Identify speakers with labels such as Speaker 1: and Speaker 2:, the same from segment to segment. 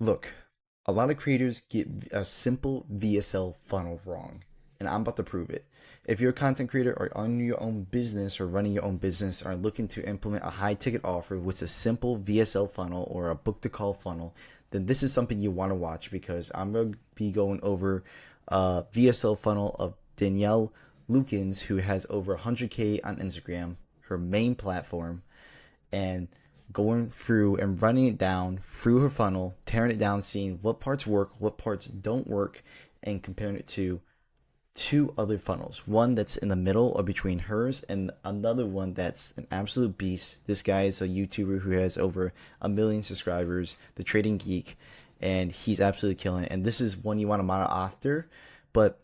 Speaker 1: Look, a lot of creators get a simple VSL funnel wrong, and I'm about to prove it. If you're a content creator or on your own business or running your own business or looking to implement a high ticket offer with a simple VSL funnel or a book to call funnel, then this is something you want to watch because I'm going to be going over a VSL funnel of Danielle Lukens, who has over 100K on Instagram, her main platform, and going through and running it down through her funnel, tearing it down, seeing what parts work, what parts don't work, and comparing it to two other funnels. One that's in the middle or between hers, and another one that's an absolute beast. This guy is a YouTuber who has over 1 million subscribers, the Trading Geek, and he's absolutely killing it. And this is one you want to monitor after, but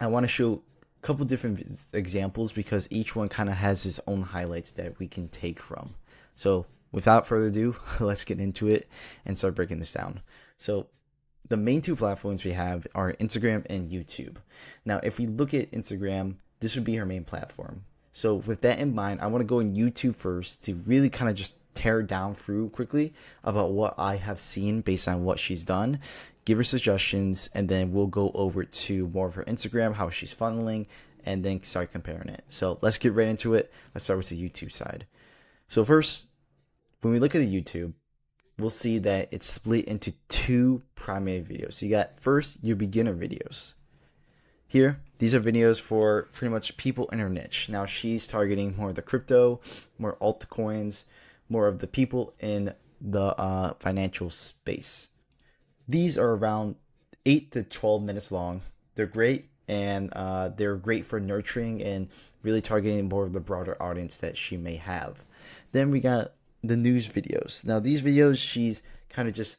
Speaker 1: I want to show a couple different examples because each one kind of has its own highlights that we can take from. So without further ado, let's get into it and start breaking this down. So the main two platforms we have are Instagram and YouTube. Now, if we look at Instagram, this would be her main platform. So with that in mind, I want to go in YouTube first to really kind of just tear down through quickly about what I have seen based on what she's done, give her suggestions, and then we'll go over to more of her Instagram, how she's funneling, and then start comparing it. So let's get right into it. Let's start with the YouTube side. So first, when we look at the YouTube, we'll see that it's split into two primary videos. So you got first your beginner videos. Here, these are videos for pretty much people in her niche. Now she's targeting more of the crypto, more altcoins, more of the people in the financial space. These are around 8 to 12 minutes long. They're great, and they're great for nurturing and really targeting more of the broader audience that she may have. Then we got the news videos. Now these videos she's kind of just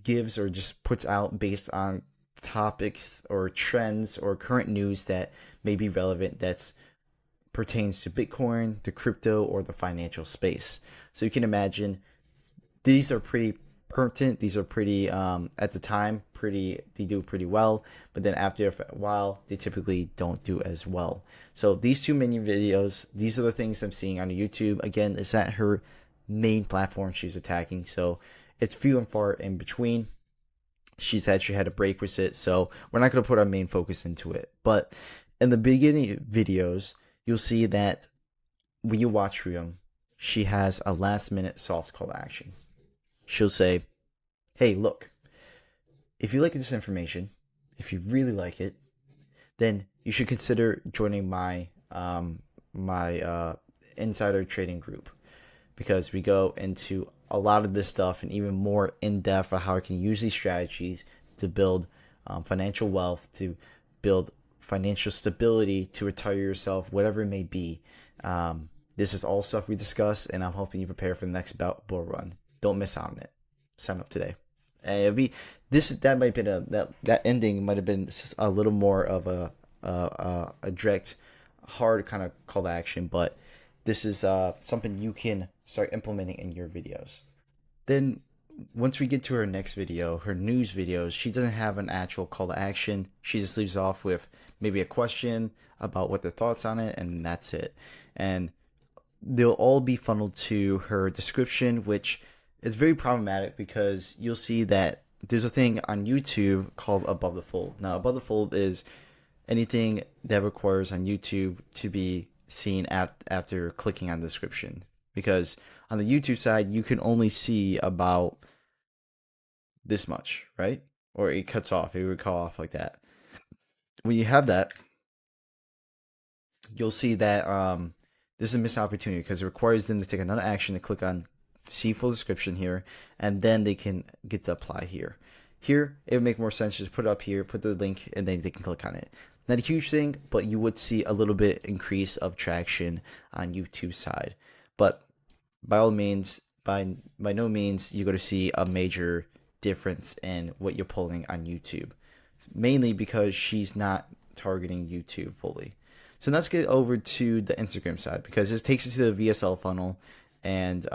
Speaker 1: gives or just puts out based on topics or trends or current news that may be relevant that's pertains to Bitcoin, to crypto, or the financial space. So you can imagine these are pretty pertinent. These are pretty at the time they do pretty well, but then after a while they typically don't do as well. So these two mini videos, these are the things I'm seeing on YouTube. Again, it's at her main platform she's attacking, so it's few and far in between. She's actually had a break with it, so we're not going to put our main focus into it. But in the beginning videos, you'll see that when you watch through them, she has a last minute soft call to action. She'll say, hey, look, if you like this information, if you really like it, then you should consider joining my insider trading group, because we go into a lot of this stuff and even more in depth of how I can use these strategies to build financial wealth, to build financial stability, to retire yourself, whatever it may be. This is all stuff we discuss, and I'm helping you prepare for the next bull run. Don't miss out on it. Sign up today. And it'll be that might have been that ending might have been a little more of a direct, hard kind of call to action, but this is something you can start implementing in your videos. Then once we get to her next video, her news videos, she doesn't have an actual call to action. She just leaves off with maybe a question about what their thoughts on it, and that's it. And they'll all be funneled to her description, which is very problematic because you'll see that there's a thing on YouTube called above the fold. Now, above the fold is anything that requires on YouTube to be seen after clicking on the description. Because on the YouTube side, you can only see about this much, right? Or it cuts off. It would cut off like that. When you have that, you'll see that this is a missed opportunity because it requires them to take another action to click on see full description here, and then they can get to apply here. Here, it would make more sense to just put it up here, put the link, and then they can click on it. Not a huge thing, but you would see a little bit increase of traction on YouTube side. But by all means, by no means, you're going to see a major difference in what you're pulling on YouTube. Mainly because she's not targeting YouTube fully. So let's get over to the Instagram side, because this takes us to the VSL funnel, and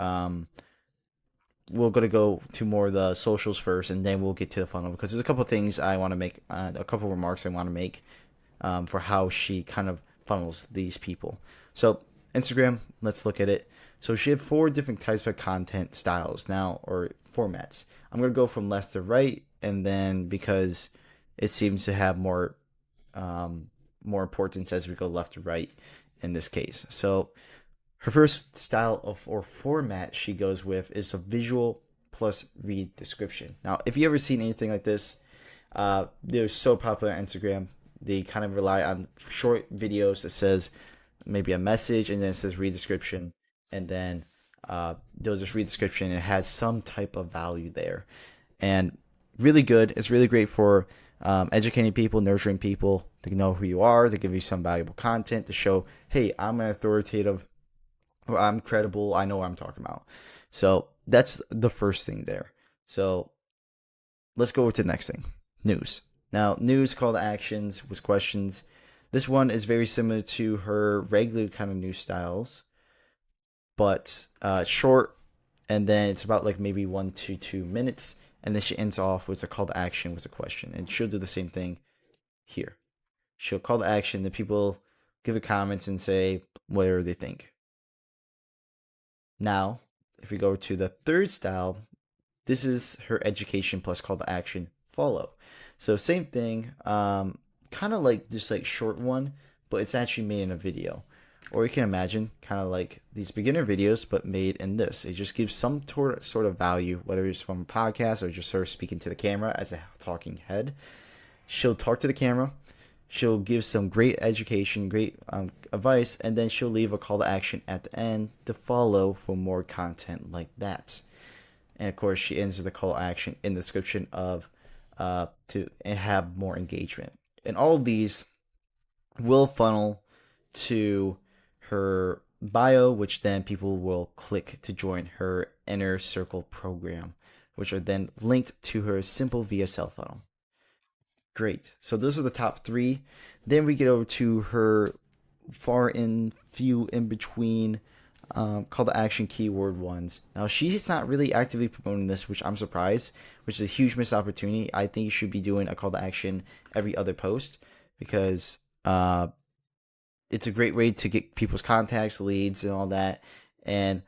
Speaker 1: we're going to go to more of the socials first, and then we'll get to the funnel, because there's a couple of things I want to make, a couple of remarks I want to make for how she kind of funnels these people. So Instagram, let's look at it. So she had 4 different types of content styles now, or formats. I'm going to go from left to right, and then because it seems to have more importance as we go left to right in this case. So her first style of or format she goes with is a visual plus read description. Now, if you ever seen anything like this, they're so popular on Instagram. They kind of rely on short videos that says maybe a message and then it says read description, and then they'll just read description and it has some type of value there. And really good. It's really great for educating people, nurturing people to know who you are, to give you some valuable content, to show, hey, I'm an authoritative or I'm credible. I know what I'm talking about. So that's the first thing there. So let's go over to the next thing, news. Now, news call to actions with questions. This one is very similar to her regular kind of news styles, but short, and then it's about like maybe 1 to 2 minutes, and then she ends off with a call to action with a question, and she'll do the same thing here. She'll call to action, the people give a comments and say whatever they think. Now, if we go to the third style, this is her education plus call to action follow. So same thing, kind of like just like short one, but it's actually made in a video. Or you can imagine kind of like these beginner videos, but made in this. It just gives some sort of value, whether it's from a podcast or just her speaking to the camera as a talking head. She'll talk to the camera. She'll give some great education, great advice, and then she'll leave a call to action at the end to follow for more content like that. And of course, she ends with a call to action in the description of to have more engagement. And all of these will funnel to her bio, which then people will click to join her inner circle program, which are then linked to her simple VSL funnel. Great. So those are the top three. Then we get over to her far in few in between call to action keyword ones. Now she's not really actively promoting this, which I'm surprised, which is a huge missed opportunity. I think you should be doing a call to action every other post because it's a great way to get people's contacts, leads, and all that. And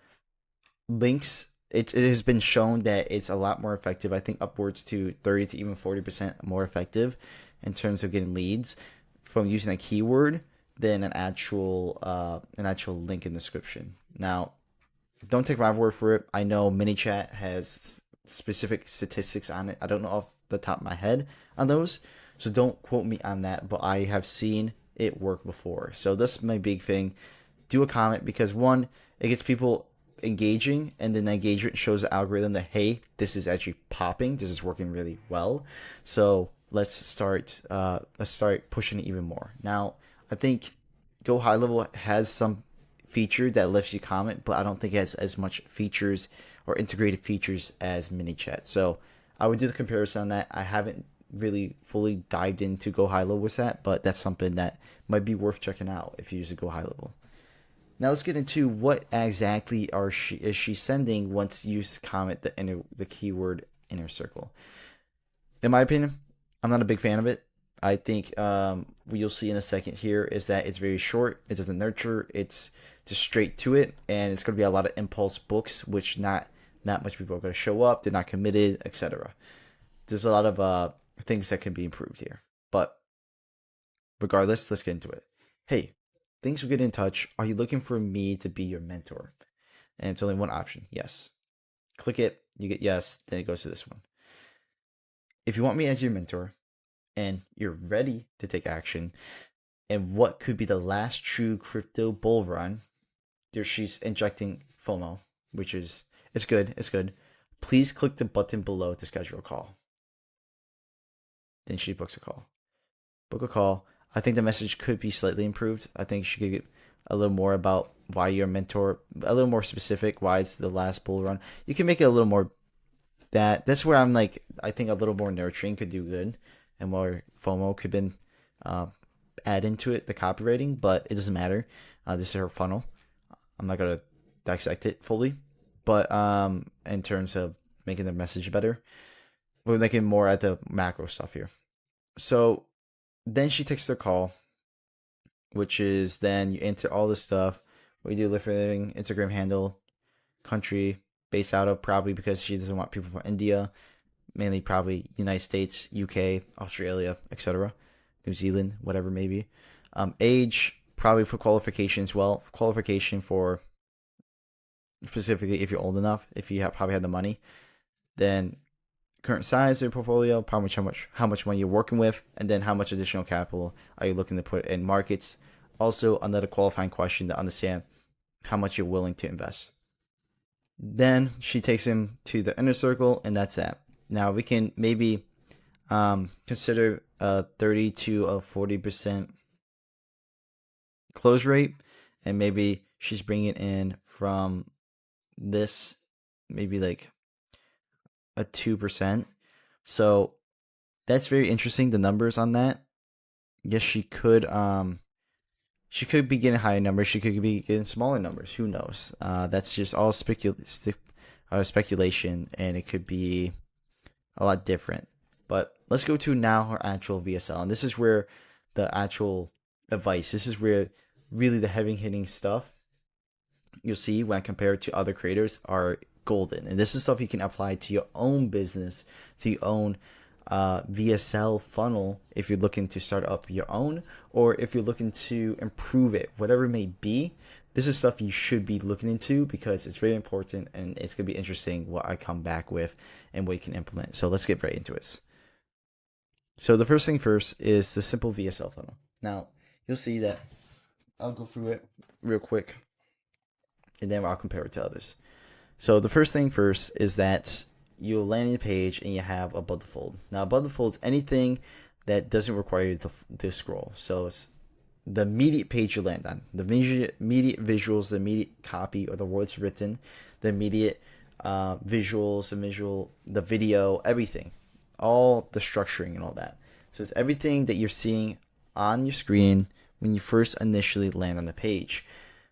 Speaker 1: links, it has been shown that it's a lot more effective. I think upwards to 30 to even 40% more effective in terms of getting leads from using a keyword than an actual link in the description. Now, don't take my word for it. I know ManyChat has specific statistics on it. I don't know off the top of my head on those, so don't quote me on that, but I have seen it work before. So this is my big thing. Do a comment because one, it gets people engaging, and then the engagement shows the algorithm that, hey, this is actually popping, this is working really well. So let's start pushing it even more. Now, I think Go High Level has some feature that lets you comment, but I don't think it has as much features or integrated features as ManyChat. So I would do the comparison on that. I haven't really fully dived into Go High Level with that, but that's something that might be worth checking out if you use a Go High Level. Now let's get into what exactly is she sending once you comment the keyword inner circle. In my opinion, I'm not a big fan of it. I think what you'll see in a second here is that it's very short. It doesn't nurture. It's just straight to it, and it's going to be a lot of impulse books, which not much people are going to show up. They're not committed, etc. There's a lot of things that can be improved here. But regardless, let's get into it. Hey, thanks for getting in touch. Are you looking for me to be your mentor? And it's only one option, yes. Click it, you get yes, then it goes to this one. If you want me as your mentor and you're ready to take action and what could be the last true crypto bull run, there she's injecting FOMO, which is it's good. Please click the button below to schedule a call. Then she books a call. Book a call. I think the message could be slightly improved. I think she could get a little more about why you're a mentor, a little more specific, why it's the last bull run. You can make it a little more that's where I'm like, I think a little more nurturing could do good, and more FOMO could been add into it, the copywriting, but it doesn't matter. This is her funnel. I'm not gonna dissect it fully, but in terms of making the message better, we're looking more at the macro stuff here. So then she takes their call, which is then you enter all the stuff. What you do, live for living, Instagram handle, country, based out of, probably because she doesn't want people from India, mainly probably United States, UK, Australia, etc., New Zealand, whatever maybe. Age, probably for qualification as well. Qualification for specifically if you're old enough, if you have probably have the money. Then current size of your portfolio, probably how much money you're working with, and then how much additional capital are you looking to put in markets. Also, another qualifying question to understand how much you're willing to invest. Then she takes him to the inner circle, and that's that. Now we can maybe consider a 30 to a 40% close rate, and maybe she's bringing in from this maybe like a 2%. So that's very interesting, the numbers on that. Yes, she could be getting higher numbers, she could be getting smaller numbers, who knows. That's just all speculation, and it could be a lot different. But let's go to now her actual VSL, and this is where the actual advice, this is where really the heavy hitting stuff you'll see when compared to other creators are golden. And this is stuff you can apply to your own business, to your own VSL funnel if you're looking to start up your own, or if you're looking to improve it, whatever it may be. This is stuff you should be looking into because it's very important, and it's going to be interesting what I come back with and what you can implement. So let's get right into it. So the first thing first is the simple VSL funnel. Now you'll see that I'll go through it real quick, and then I'll compare it to others. So the first thing first is that you'll land on the page and you have above the fold. Now above the fold is anything that doesn't require you to scroll. So it's the immediate page you land on, the immediate visuals, the immediate copy or the words written, the immediate visuals, the video, everything, all the structuring and all that. So it's everything that you're seeing on your screen when you first initially land on the page.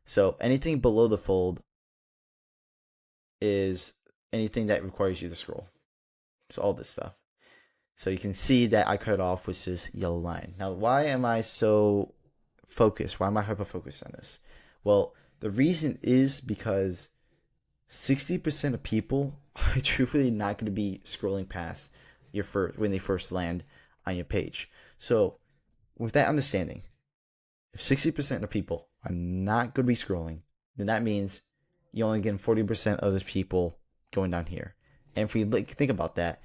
Speaker 1: So anything below the fold is anything that requires you to scroll. So all this stuff. So you can see that I cut off with this yellow line. Now, why am I so focused? Why am I hyper-focused on this? Well, the reason is because 60% of people are truthfully not going to be scrolling past when they first land on your page. So with that understanding, if 60% of people are not going to be scrolling, then that means you're only getting 40% of those people going down here. And if you think about that,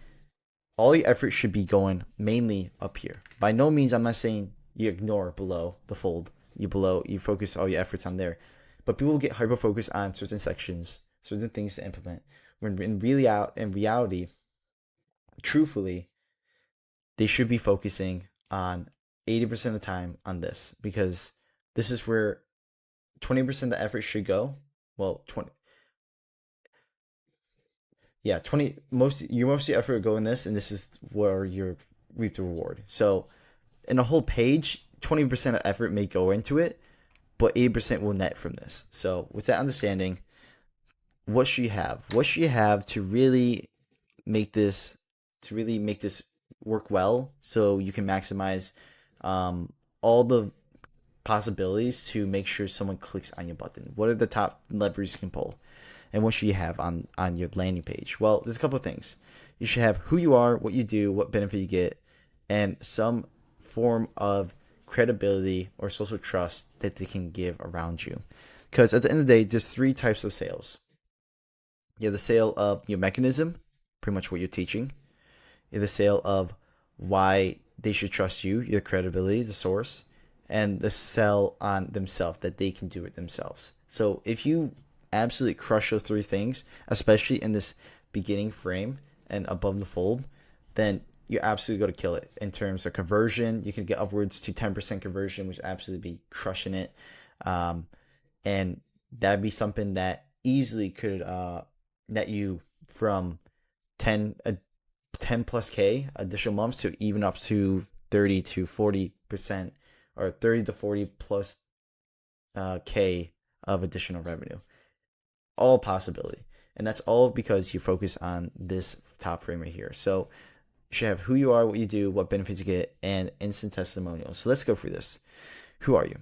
Speaker 1: all your effort should be going mainly up here. By no means I'm not saying you ignore below the fold. You focus all your efforts on there. But people get hyper focused on certain sections, certain things to implement. When in reality, truthfully, they should be focusing on 80% of the time on this, because this is where 20% of the effort should go. Well, most of your effort will go in this, and this is where you reap the reward. So in a whole page, 20% of effort may go into it, but 80% will net from this. So with that understanding, what should you have? What should you have to really make this work well, so you can maximize all the possibilities to make sure someone clicks on your button? What are the top levers you can pull? And what should you have on your landing page? Well, there's a couple of things. You should have who you are, what you do, what benefit you get, and some form of credibility or social trust that they can give around you. Because at the end of the day, there's three types of sales. You have the sale of your mechanism, pretty much what you're teaching. You have the sale of why they should trust you, your credibility, the source, and the sell on themselves, that they can do it themselves. So if you absolutely crush those three things, especially in this beginning frame and above the fold, then you're absolutely going to kill it. In terms of conversion, you can get upwards to 10% conversion, which absolutely be crushing it. And that'd be something that easily could net you from 10 plus K additional months to even up to 30 to 40%, or 30 to 40 plus K of additional revenue. All possibility. And that's all because you focus on this top frame right here. So you should have who you are, what you do, what benefits you get, and instant testimonials. So let's go through this. Who are you?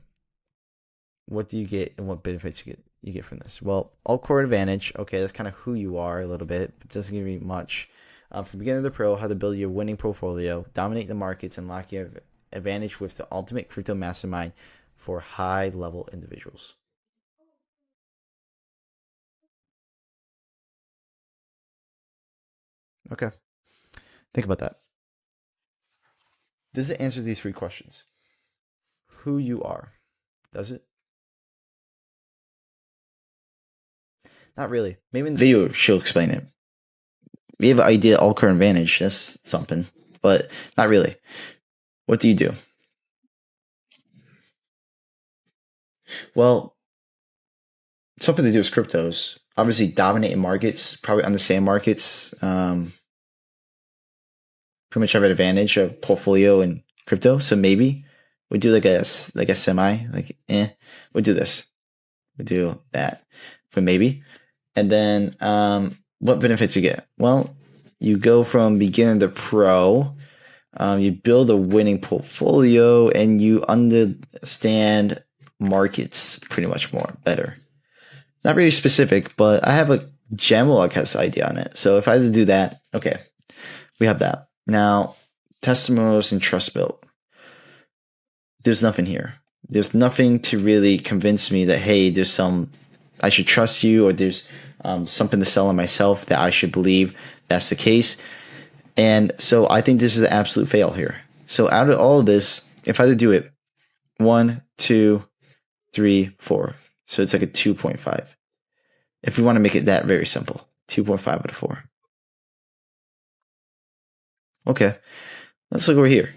Speaker 1: What do you get, and what benefits you get? you get from this? Well, all core advantage. Okay, that's kind of who you are a little bit, but doesn't give you much. From beginner to pro, how to build your winning portfolio, dominate the markets, and lock your advantage with the ultimate crypto mastermind for high level individuals. Okay, think about that. Does it answer these three questions? Who you are. Does it? Not really. Maybe in the video she'll explain it. We have an idea all current advantage. That's something, but not really. What do you do? Well, something to do with cryptos. Obviously, dominating markets, probably understand markets. Pretty much have an advantage of portfolio and crypto. So maybe we do like a semi, we do this. We do that for maybe. And then what benefits you get? Well, you go from beginner to pro. You build a winning portfolio and you understand markets pretty much more better. Not really specific, but I have a general, I guess, idea on it. So if I had to do that, okay, we have that. Now, testimonials and trust built. There's nothing here. There's nothing to really convince me that, hey, I should trust you, or there's something to sell on myself that I should believe that's the case. And so I think this is an absolute fail here. So out of all of this, if I had to do it, 1, 2, 3, 4. So it's like a 2.5. If we want to make it that very simple, 2.5 out of 4. Okay, let's look over here.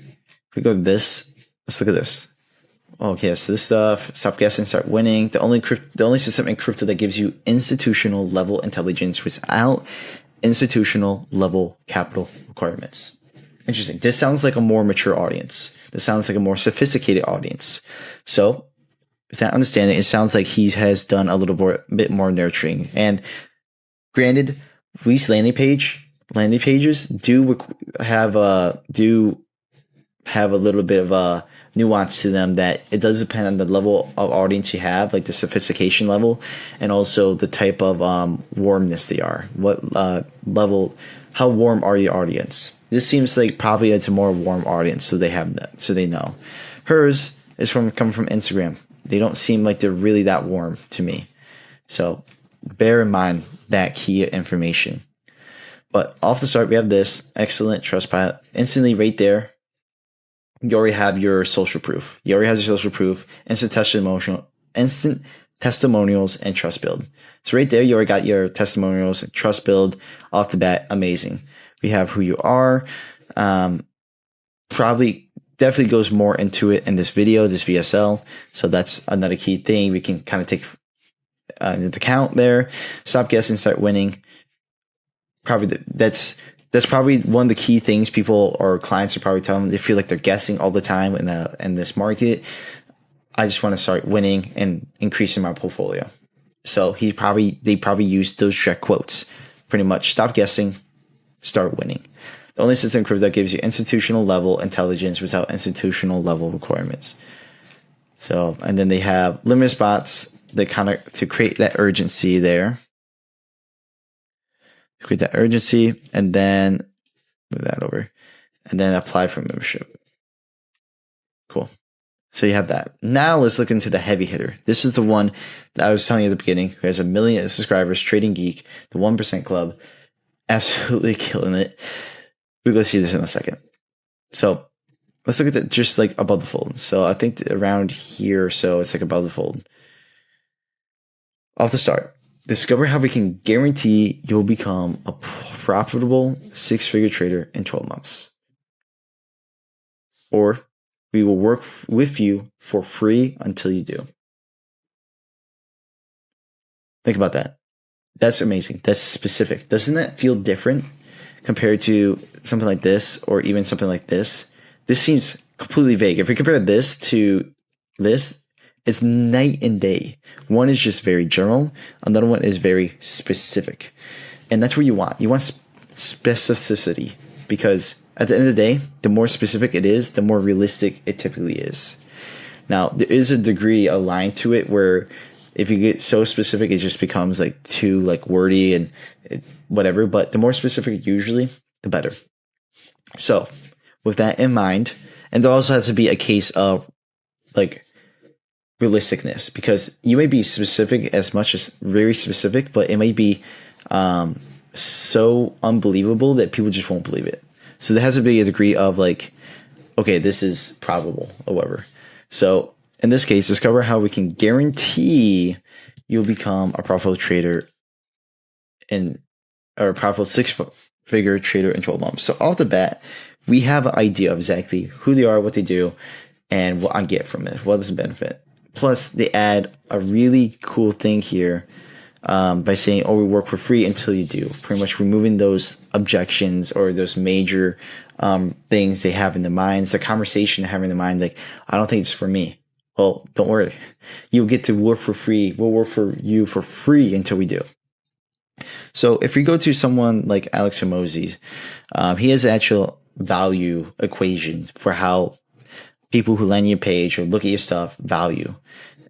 Speaker 1: If we go to this, let's look at this. Okay, so this stuff, stop guessing, start winning. The only system in crypto that gives you institutional level intelligence without institutional level capital requirements. Interesting. This sounds like a more mature audience. This sounds like a more sophisticated audience. So, with that understanding, it sounds like he has done a bit more nurturing. And granted, these landing pages do have a little bit of a nuance to them, that it does depend on the level of audience you have, like the sophistication level, and also the type of warmness they are. What level, how warm are your audience? This seems like probably it's a more warm audience, so they know. Hers is coming from Instagram. They don't seem like they're really that warm to me. So bear in mind that key information. But off the start, we have this excellent Trustpilot. Instantly right there, you already have your social proof. Instant testimonials and trust build. So right there, you already got your testimonials and trust build off the bat. Amazing. We have who you are. Definitely goes more into it in this video, this VSL. So that's another key thing we can kind of take into account there. Stop guessing, start winning. That's probably one of the key things people or clients are probably telling them. They feel like they're guessing all the time in this market. I just want to start winning and increasing my portfolio. So they probably use those direct quotes. Pretty much, stop guessing, start winning. The only system in crypto that gives you institutional level intelligence without institutional level requirements. So, and then they have limit spots that to create that urgency there. Create that urgency, and then move that over, and then apply for membership. Cool. So you have that. Now let's look into the heavy hitter. This is the one that I was telling you at the beginning, who has 1 million subscribers, Trading Geek, the 1% Club, absolutely killing it. We're going to see this in a second. So let's look at it just like above the fold. So I think around here or so, it's like above the fold. Off the start, discover how we can guarantee you'll become a profitable 6-figure trader in 12 months. Or we will work with you for free until you do. Think about that. That's amazing. That's specific. Doesn't that feel different compared to something like this, or even something like this? This seems completely vague. If we compare this to this, it's night and day. One is just very general. Another one is very specific. And that's what you want. You want specificity, because at the end of the day, the more specific it is, the more realistic it typically is. Now, there is a degree aligned to it where If you get so specific, it just becomes like too like wordy and whatever. But the more specific, usually, the better. So, with that in mind, and there also has to be a case of like realisticness, because you may be specific as much as very specific, but it may be so unbelievable that people just won't believe it. So there has to be a degree of like, okay, this is probable or whatever. So in this case, discover how we can guarantee you'll become a profitable trader or a profitable six-figure trader in 12 months. So off the bat, we have an idea of exactly who they are, what they do, and what I get from it. What is the benefit? Plus, they add a really cool thing here by saying, oh, we work for free until you do. Pretty much removing those objections or those major things they have in their minds, the conversation they have in their mind, like, I don't think it's for me. Well, don't worry. You'll get to work for free. We'll work for you for free until we do. So if we go to someone like Alex Hormozi, he has an actual value equation for how people who land your page or look at your stuff value.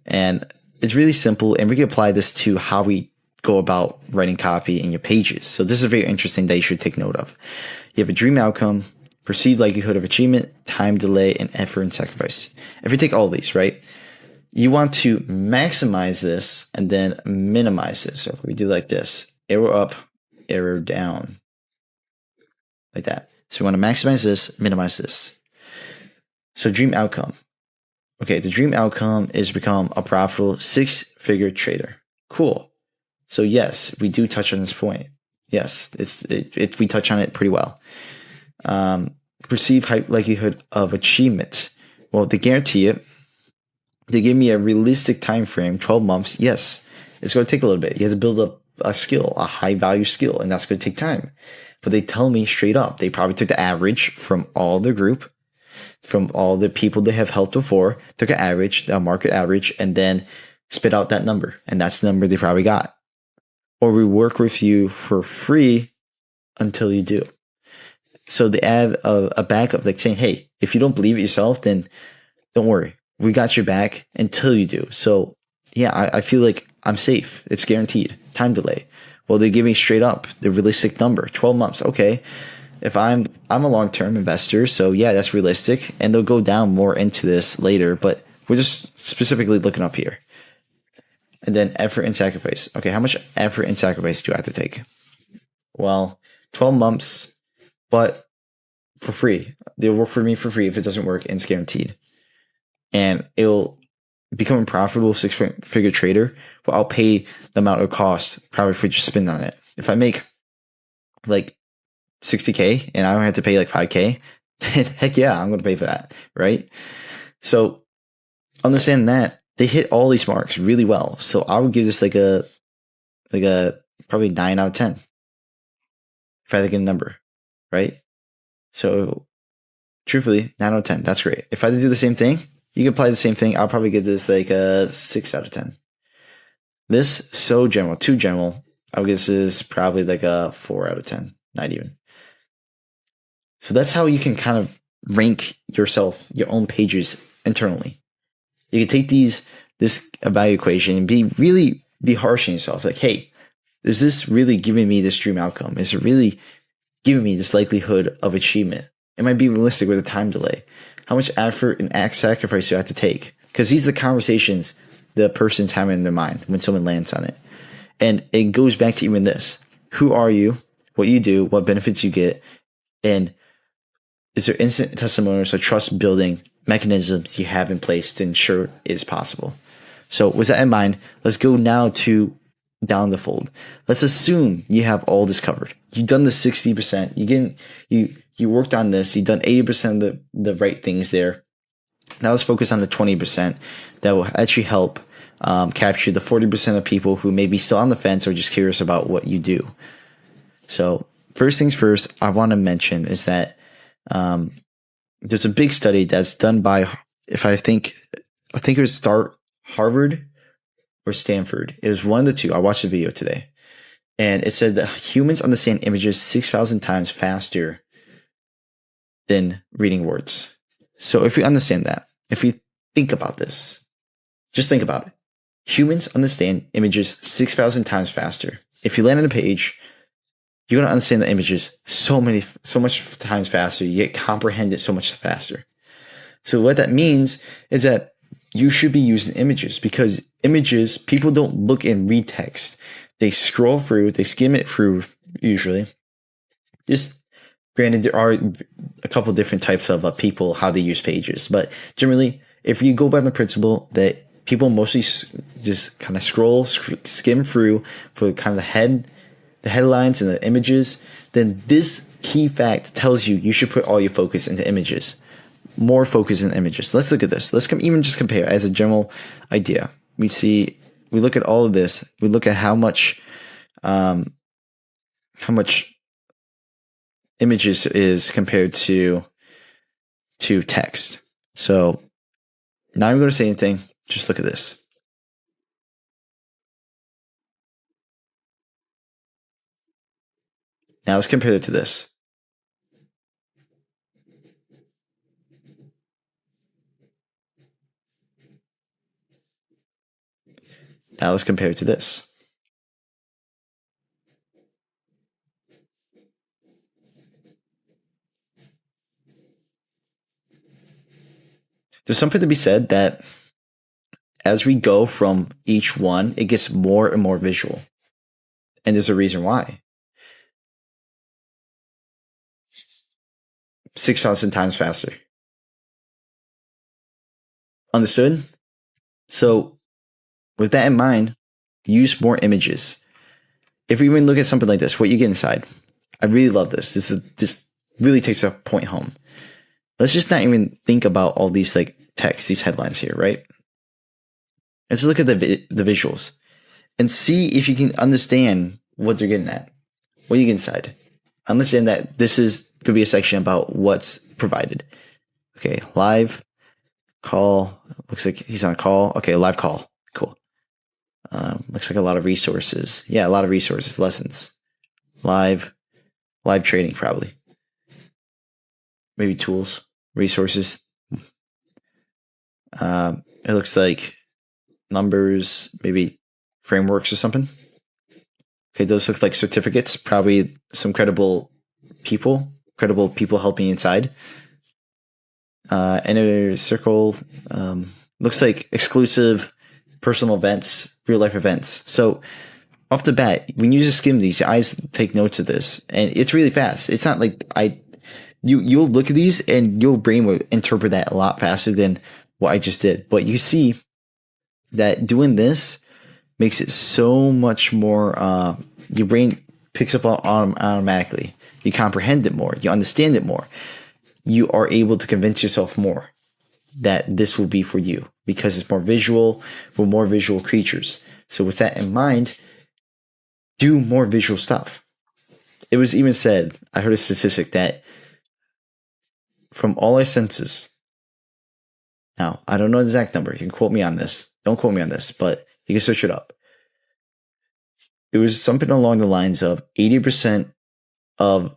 Speaker 1: And it's really simple, and we can apply this to how we go about writing copy in your pages. So this is very interesting that you should take note of. You have a dream outcome, perceived likelihood of achievement, time delay, and effort and sacrifice. If you take all these, right, you want to maximize this and then minimize this. So if we do like this, arrow up, arrow down, like that. So we want to maximize this, minimize this. So dream outcome. Okay, the dream outcome is to become a profitable six-figure trader. Cool. So yes, we do touch on this point. Yes, we touch on it pretty well. Perceived high likelihood of achievement. Well, they guarantee it. They give me a realistic time frame, 12 months. Yes, it's going to take a little bit. You have to build up a skill, a high-value skill, and that's going to take time. But they tell me straight up, they probably took the average from all the group, from all the people they have helped before, took an average, a market average, and then spit out that number. And that's the number they probably got. Or we work with you for free until you do. So they add a backup, like saying, hey, if you don't believe it yourself, then don't worry. We got your back until you do. So yeah, I feel like I'm safe. It's guaranteed. Time delay. Well, they give me straight up the realistic number, 12 months. Okay. If I'm a long-term investor, so yeah, that's realistic, and they'll go down more into this later, but we're just specifically looking up here. And then effort and sacrifice. Okay, how much effort and sacrifice do I have to take? Well, 12 months, but for free. They'll work for me for free if it doesn't work, and it's guaranteed. And it'll become a profitable six-figure trader, but I'll pay the amount it cost probably for just spend on it. If I make like $60K and I don't have to pay like $5K, then heck yeah, I'm going to pay for that, right? So understand that they hit all these marks really well. So I would give this like a probably 9 out of 10 if I had to get a number, right? So truthfully, 9 out of 10, that's great. If I had to do the same thing, you can apply the same thing. I'll probably give this like a 6 out of 10. This so general, too general. I would guess this is probably like a 4 out of 10, not even. So that's how you can kind of rank yourself, your own pages internally. You can take this value equation and be harsh on yourself. Like, hey, is this really giving me this dream outcome? Is it really giving me this likelihood of achievement? It might be realistic with a time delay. How much effort and sacrifice do I have to take? Because these are the conversations the person's having in their mind when someone lands on it. And it goes back to even this. Who are you? What you do? What benefits you get? And is there instant testimonials or trust building mechanisms you have in place to ensure it is possible? So with that in mind, let's go now to down the fold. Let's assume you have all this covered. You've done the 60%. You worked on this. You've done 80% of the right things there. Now let's focus on the 20% that will actually help capture the 40% of people who may be still on the fence or just curious about what you do. So first things first, I want to mention is that there's a big study that's done by, I think it was Harvard or Stanford. It was one of the two. I watched the video today, and it said that humans understand images 6,000 times faster than reading words. So if we understand that, if we think about this, just think about it. Humans understand images 6,000 times faster. If you land on a page, you're going to understand the images so much times faster. You get comprehend it so much faster. So what that means is that you should be using images, because images, people don't look and read text. They scroll through, they skim it through usually. Just granted, there are a couple different types of people, how they use pages. But generally, if you go by the principle that people mostly just kind of skim through for kind of the headlines and the images, then this key fact tells you should put all your focus into images. More focus in images. Let's look at this. Let's even just compare as a general idea. We look at all of this. We look at how much images is compared to text. So not even going to say anything. Just look at this. Now let's compare it to this. Now let's compare it to this. There's something to be said that as we go from each one, it gets more and more visual. And there's a reason why. 6,000 times faster. Understood? So with that in mind, use more images. If we even look at something like this, what you get inside. I really love this. This really takes a point home. Let's just not even think about all these like text, these headlines here, right? Let's look at the visuals and see if you can understand what they're getting at. What you get inside. Understand that this could be a section about what's provided. Okay, live call. Looks like he's on a call. Okay, live call. Cool. Looks like a lot of resources. Yeah, a lot of resources, lessons. Live trading probably. Maybe tools, resources. It looks like numbers, maybe frameworks or something. Okay, those look like certificates, probably some credible people helping inside. Inner circle, looks like exclusive personal events, real life events. So off the bat, when you just skim these, your eyes take notes of this, and it's really fast. It's not like you'll look at these and your brain will interpret that a lot faster than what I just did. But you see that doing this makes it so much more, your brain picks up on automatically. You comprehend it more. You understand it more. You are able to convince yourself more that this will be for you because it's more visual. We're more visual creatures. So with that in mind, do more visual stuff. It was even said, I heard a statistic that from all our senses, now I don't know the exact number. You can quote me on this. Don't quote me on this, but you can search it up. It was something along the lines of 80% of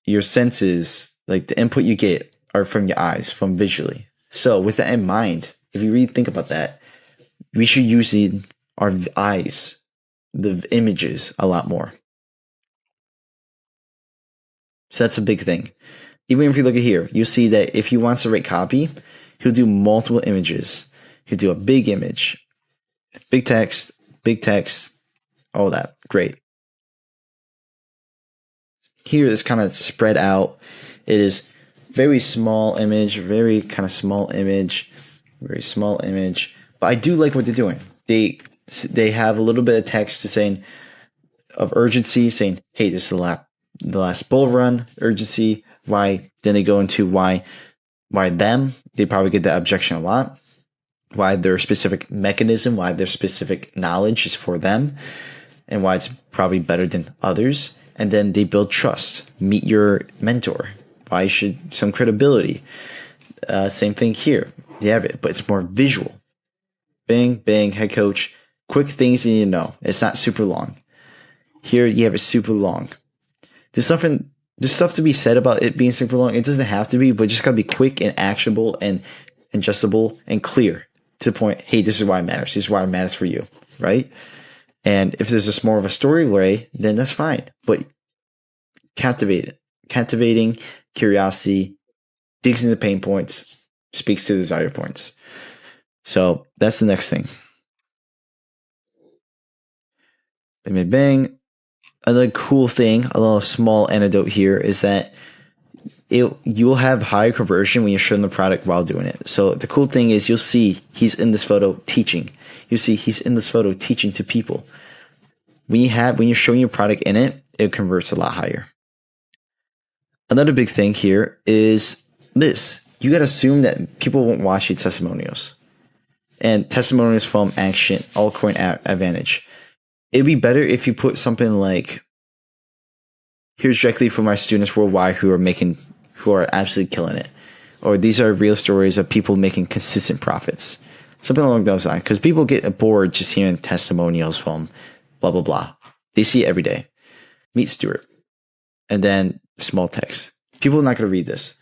Speaker 1: your senses, like the input you get, are from your eyes, from visually. So with that in mind, if you really think about that, we should use our eyes, the images, a lot more. So that's a big thing. Even if you look at here, you'll see that if he wants to write copy, he'll do multiple images. He'll do a big image, big text, all that. Great. Here it's kind of spread out. It is very small image, very kind of small image, very small image. But I do like what they're doing. They have a little bit of text to saying of urgency, saying, hey, this is the last bull run, urgency. Why? Then they go into why them. They probably get that objection a lot. Why their specific mechanism, why their specific knowledge is for them, and why it's probably better than others. And then they build trust. Meet your mentor. Why should some credibility? Same thing here. They have it, but it's more visual. Bang, bang, head coach. Quick things you need to know. It's not super long. Here you have it super long. There's stuff to be said about it being super long. It doesn't have to be, but it just gotta be quick and actionable and ingestible and clear. to the point, hey, this is why it matters. This is why it matters for you, right? And if there's just more of a story way, then that's fine. But captivating curiosity, digs into pain points, speaks to desire points. So that's the next thing. Bang, bang, bang. Another cool thing, a little small anecdote here, is that you'll have higher conversion when you're showing the product while doing it. So the cool thing is you'll see he's in this photo teaching. You'll see he's in this photo teaching to people. When you're showing your product in it, it converts a lot higher. Another big thing here is this. You got to assume that people won't watch your testimonials. And testimonials from Action, altcoin advantage. It'd be better if you put something like, here's directly for my students worldwide who are absolutely killing it. Or these are real stories of people making consistent profits. Something along those lines. Because people get bored just hearing testimonials from blah, blah, blah. They see it every day. Meet Stuart. And then small text. People are not going to read this.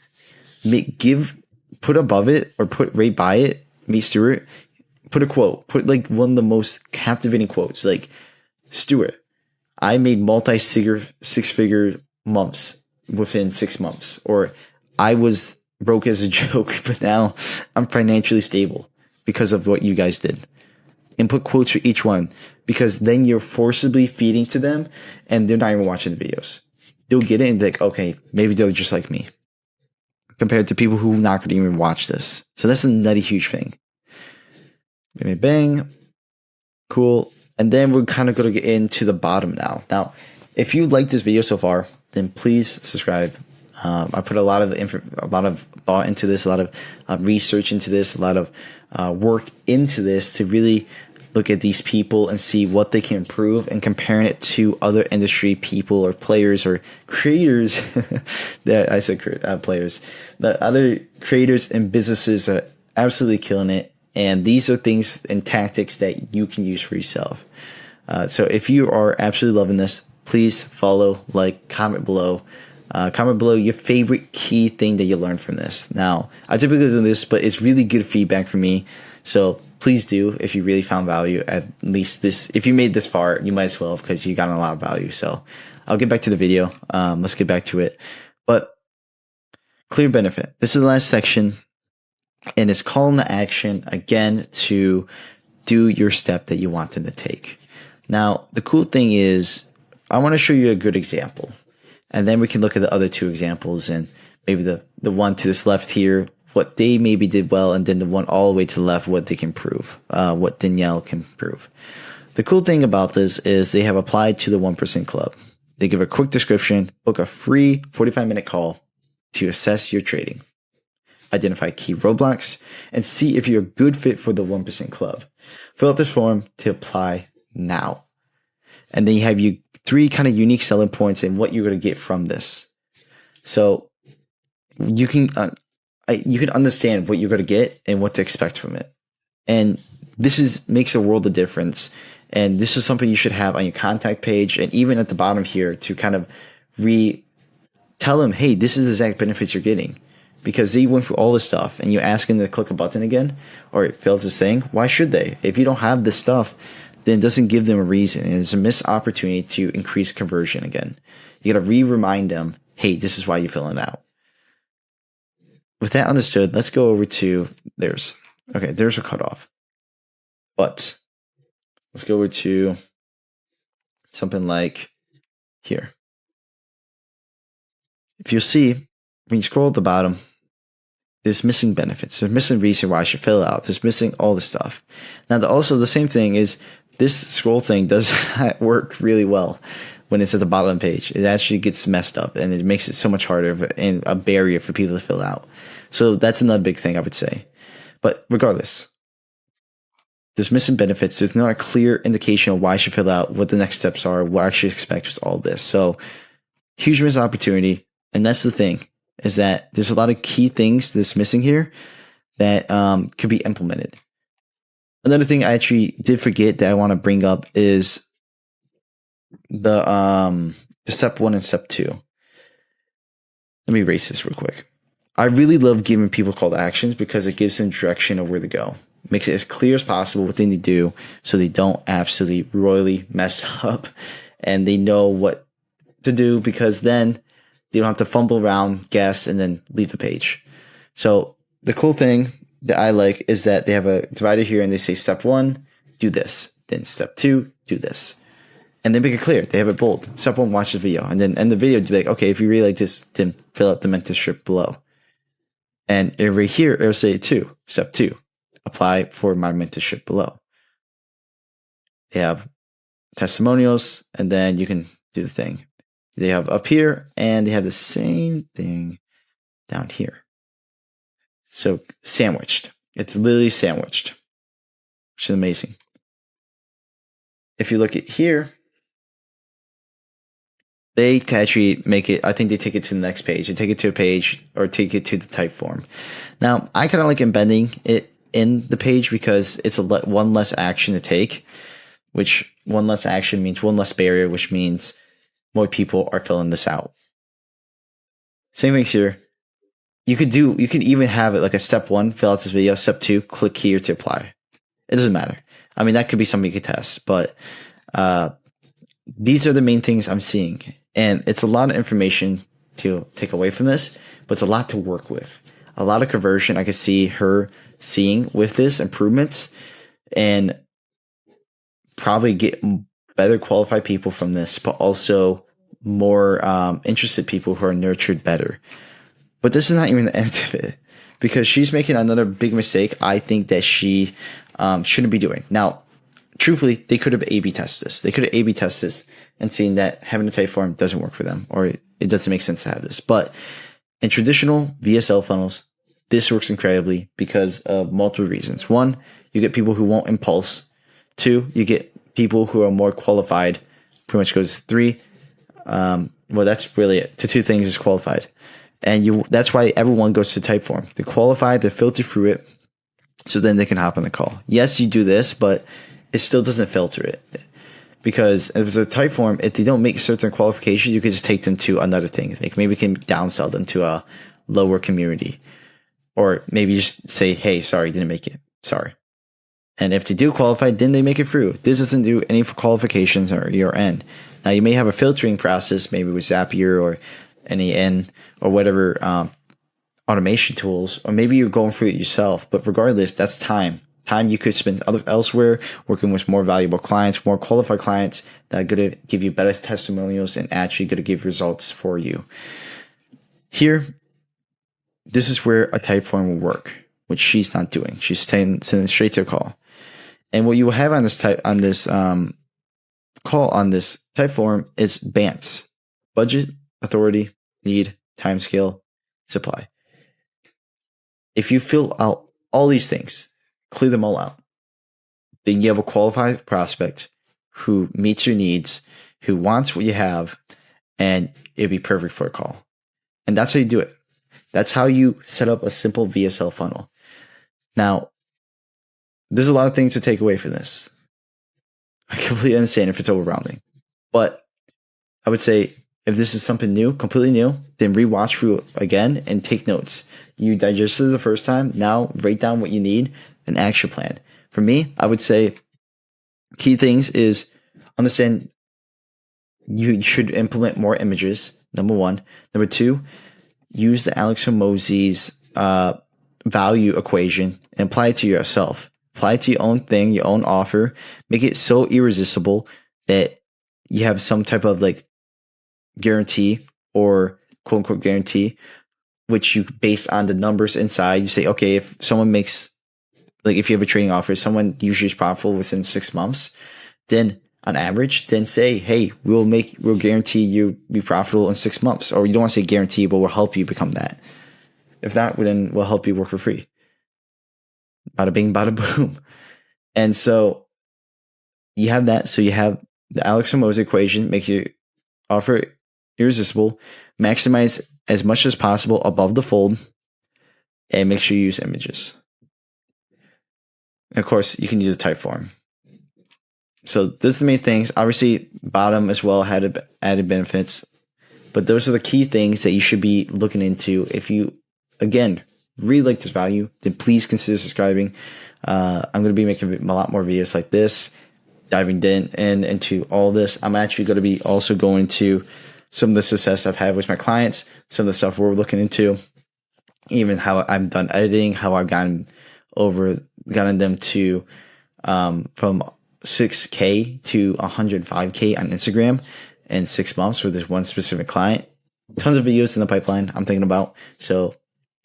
Speaker 1: Put above it or put right by it, meet Stuart. Put a quote. Put like one of the most captivating quotes. Like, Stuart, I made six-figure months within 6 months. Or I was broke as a joke, but now I'm financially stable because of what you guys did. And put quotes for each one, because then you're forcibly feeding to them and they're not even watching the videos. They'll get it and be like, okay, maybe they're just like me. Compared to people who are not going to even watch this. So that's a nutty huge thing. Bang, bang. Cool. And then we're kind of going to get into the bottom now. Now, if you like this video so far, then please subscribe. I put a lot of thought into this, a lot of research into this, a lot of work into this to really look at these people and see what they can improve, and comparing it to other industry people or players or creators. That I said players. The other creators and businesses are absolutely killing it. And these are things and tactics that you can use for yourself. So if you are absolutely loving this, please follow, like, comment below. Comment below your favorite key thing that you learned from this. Now, I typically do this, but it's really good feedback for me. So please do, if you really found value, at least this. If you made this far, you might as well, because you got a lot of value. So I'll get back to the video. Let's get back to it. But clear benefit. This is the last section. And it's calling to action again to do your step that you want them to take. Now, the cool thing is, I want to show you a good example. And then we can look at the other two examples, and maybe the one to this left here, what they maybe did well, and then the one all the way to the left, what they can prove, what Danielle can prove. The cool thing about this is they have applied to the 1% Club. They give a quick description, book a free 45-minute call to assess your trading, identify key roadblocks, and see if you're a good fit for the 1% Club. Fill out this form to apply now. And then you have 3 kind of unique selling points and what you're going to get from this. So you can understand what you're going to get and what to expect from it. And this makes a world of difference. And this is something you should have on your contact page, and even at the bottom here, to kind of tell them, hey, this is the exact benefits you're getting. Because they went through all this stuff and you ask them to click a button again or fill out this thing. Why should they? If you don't have this stuff, then it doesn't give them a reason. And it's a missed opportunity to increase conversion again. You got to remind them, hey, this is why you're filling it out. With that understood, let's go over to there's a cutoff. But let's go over to something like here. If you see, when you scroll at the bottom, there's missing benefits. There's missing reason why I should fill it out. There's missing all this stuff. Now, also the same thing is this scroll thing does work really well when it's at the bottom of the page. It actually gets messed up, and it makes it so much harder and a barrier for people to fill out. So that's another big thing I would say. But regardless, there's missing benefits. There's not a clear indication of why I should fill out, what the next steps are, what I should expect with all this. So huge missed opportunity. And that's the thing, is that there's a lot of key things that's missing here that could be implemented. Another thing I actually did forget that I want to bring up is the step 1 and step 2. Let me erase this real quick. I really love giving people call to actions because it gives them direction of where to go. makes it as clear as possible what they need to do so they don't absolutely royally mess up, and they know what to do, because then they don't have to fumble around, guess, and then leave the page. So the cool thing that I like is that they have a divider here, and they say step 1, do this. Then step 2, do this. And they make it clear. They have it bold. Step 1, watch the video. And then end the video, be like, okay, if you really like this, then fill out the mentorship below. And right here, it'll say 2, step 2, apply for my mentorship below. They have testimonials, and then you can do the thing. They have up here, and they have the same thing down here. So sandwiched. It's literally sandwiched, which is amazing. If you look at here, they actually make it, I think they take it to the next page. They take it to a page or take it to the type form. Now, I kind of like embedding it in the page because it's one less action to take, which one less action means one less barrier, which means more people are filling this out. Same thing here. You can even have it like a step 1, fill out this video. Step 2, click here to apply. It doesn't matter. I mean, that could be something you could test, but these are the main things I'm seeing. And it's a lot of information to take away from this, but it's a lot to work with. A lot of conversion I could see her seeing with this, improvements, and probably get better qualified people from this, but also more interested people who are nurtured better. But this is not even the end of it, because she's making another big mistake I think that she shouldn't be doing. Now, truthfully, they could have A/B tested this. They could have A/B tested this and seen that having a type form doesn't work for them, or it doesn't make sense to have this. But in traditional VSL funnels, this works incredibly because of multiple reasons. 1, you get people who won't impulse. 2, you get people who are more qualified. Pretty much goes 3. Well, that's really it. To 2 things is qualified. And that's why everyone goes to type form. They're qualified, they filter through it, so then they can hop on a call. Yes, you do this, but it still doesn't filter it. Because if it's a type form, if they don't make certain qualifications, you could just take them to another thing. Like maybe you can downsell them to a lower community. Or maybe just say, hey, sorry, didn't make it. Sorry. And if they do qualify, then they make it through. This doesn't do any qualifications or your end. Now, you may have a filtering process, maybe with Zapier or NAN or whatever automation tools, or maybe you're going through it yourself. But regardless, that's time. Time you could spend elsewhere working with more valuable clients, more qualified clients that are going to give you better testimonials and actually going to give results for you. Here, this is where a type form will work, which she's not doing. She's sending straight to a call. And what you will have on this call on this type form is BANTs: budget, authority, need, timescale, supply. If you fill out all these things, clear them all out, then you have a qualified prospect who meets your needs, who wants what you have, and it'd be perfect for a call. And that's how you do it. That's how you set up a simple VSL funnel. Now, there's a lot of things to take away from this. I completely understand if it's overwhelming. But I would say if this is something new, completely new, then rewatch through it again and take notes. You digested it the first time. Now write down what you need, an action plan. For me, I would say key things is understand you should implement more images, number 1. Number 2, use the Alex Hormozi's value equation and apply it to yourself. Apply it to your own thing, your own offer. Make it so irresistible that you have some type of like guarantee or quote unquote guarantee, which you base on the numbers inside. You say, okay, if someone makes, like if you have a trading offer, someone usually is profitable within 6 months, then on average, then say, hey, we'll guarantee you be profitable in 6 months. Or you don't want to say guarantee, but we'll help you become that. If not, then we'll help you work for free. Bada bing, bada boom. And so you have that. So you have the Alex Hormozi equation, make your offer irresistible, maximize as much as possible above the fold, and make sure you use images. And of course, you can use a type form. So those are the main things. Obviously, bottom as well had added benefits. But those are the key things that you should be looking into if you, again, really like this value, then please consider subscribing. I'm going to be making a lot more videos like this, diving into all this. I'm actually going to be also going to some of the success I've had with my clients, some of the stuff we're looking into, even how I've done editing, how I've gotten them to from 6K to 105K on Instagram in 6 months for this one specific client. Tons of videos in the pipeline I'm thinking about. So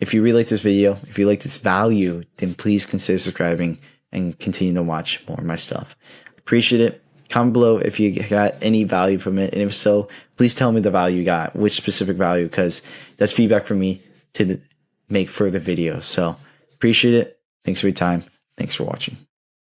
Speaker 1: if you really like this video, if you like this value, then please consider subscribing and continue to watch more of my stuff. Appreciate it. Comment below if you got any value from it. And if so, please tell me the value you got, which specific value, because that's feedback for me to make further videos. So appreciate it. Thanks for your time. Thanks for watching.